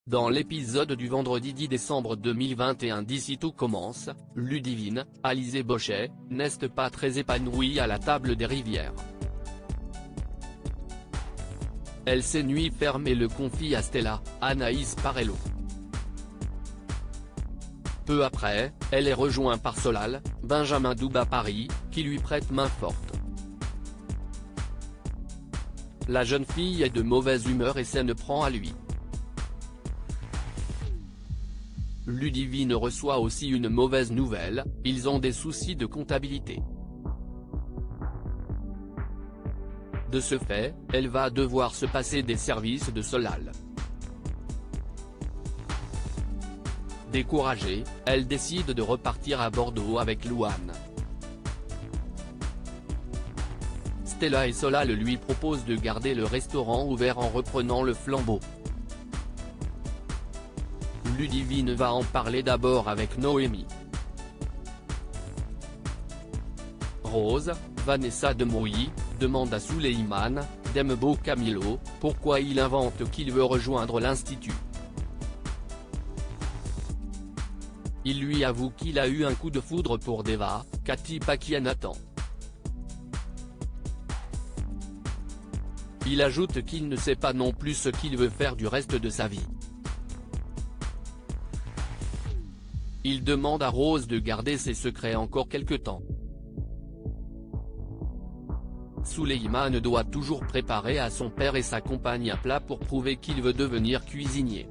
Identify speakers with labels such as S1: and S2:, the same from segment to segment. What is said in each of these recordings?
S1: Dans l'épisode du vendredi 10 décembre 2021 d'Ici tout commence, Ludivine, Alizée Bochet, n'est pas très épanouie à la table des Rivières. Elle s'ennuie ferme et le confie à Stella, Anaïs Parello. Peu après, elle est rejointe par Solal, Benjamin Douba Paris, qui lui prête main forte. La jeune fille est de mauvaise humeur et s'en prend à lui. Ludivine reçoit aussi une mauvaise nouvelle, ils ont des soucis de comptabilité. De ce fait, elle va devoir se passer des services de Solal. Découragée, elle décide de repartir à Bordeaux avec Louane. Stella et Solal lui proposent de garder le restaurant ouvert en reprenant le flambeau. Ludivine va en parler d'abord avec Noémie. Rose, Vanessa Demouy, demande à Souleymane, Dembo Camilo, pourquoi il invente qu'il veut rejoindre l'Institut. Il lui avoue qu'il a eu un coup de foudre pour Deva, Cathy Pakianathan. Il ajoute qu'il ne sait pas non plus ce qu'il veut faire du reste de sa vie. Il demande à Rose de garder ses secrets encore quelque temps. Souleymane doit toujours préparer à son père et sa compagne un plat pour prouver qu'il veut devenir cuisinier.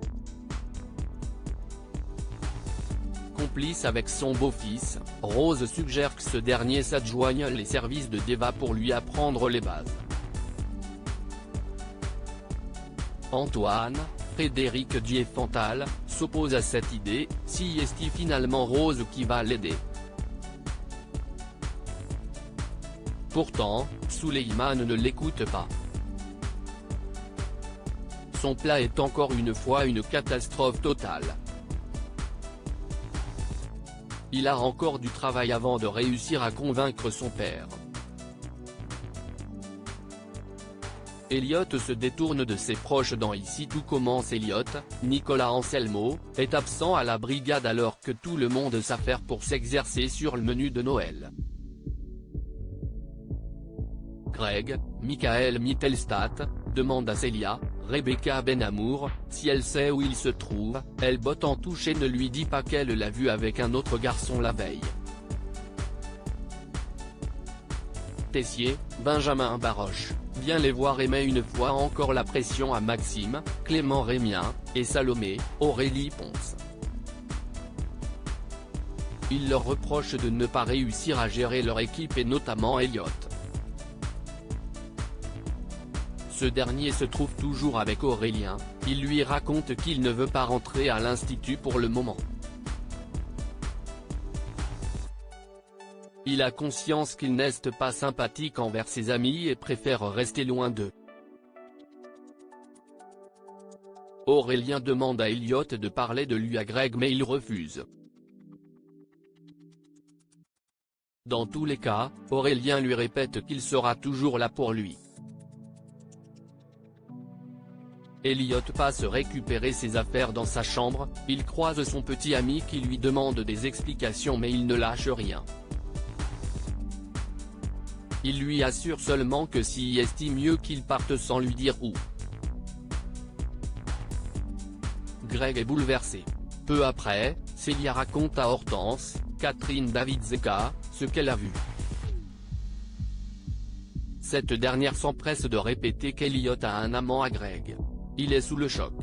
S1: Complice avec son beau-fils, Rose suggère que ce dernier s'adjoigne les services de Deva pour lui apprendre les bases. Antoine, Frédéric Diefenthal, s'oppose à cette idée, si est finalement Rose qui va l'aider. Pourtant, Souleymane ne l'écoute pas. Son plat est encore une fois une catastrophe totale. Il a encore du travail avant de réussir à convaincre son père. Elliot se détourne de ses proches dans Ici tout commence. Elliot, Nicolas Anselmo, est absent à la brigade alors que tout le monde s'affaire pour s'exercer sur le menu de Noël. Greg, Michael Mittelstadt, demande à Célia, Rebecca Benamour, si elle sait où il se trouve, elle botte en touche et ne lui dit pas qu'elle l'a vu avec un autre garçon la veille. Tessier, Benjamin Baroche, vient les voir et met une fois encore la pression à Maxime, Clément Rémien, et Salomé, Aurélie Ponce. Il leur reproche de ne pas réussir à gérer leur équipe et notamment Elliot. Ce dernier se trouve toujours avec Aurélien, il lui raconte qu'il ne veut pas rentrer à l'Institut pour le moment. Il a conscience qu'il n'est pas sympathique envers ses amis et préfère rester loin d'eux. Aurélien demande à Elliot de parler de lui à Greg mais il refuse. Dans tous les cas, Aurélien lui répète qu'il sera toujours là pour lui. Elliot passe récupérer ses affaires dans sa chambre, il croise son petit ami qui lui demande des explications mais il ne lâche rien. Il lui assure seulement que s'il estime mieux qu'il parte sans lui dire où. Greg est bouleversé. Peu après, Célia raconte à Hortense, Catherine Davidzeka, ce qu'elle a vu. Cette dernière s'empresse de répéter qu'Elliot a un amant à Greg. Il est sous le choc.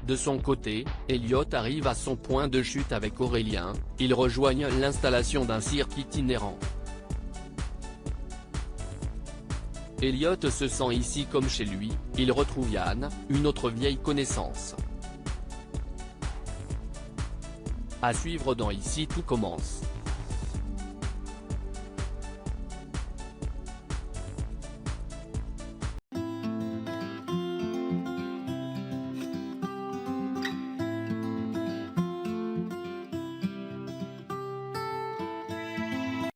S1: De son côté, Elliot arrive à son point de chute avec Aurélien, ils rejoignent l'installation d'un cirque itinérant. Elliot se sent ici comme chez lui, il retrouve Yann, une autre vieille connaissance. À suivre dans Ici tout commence.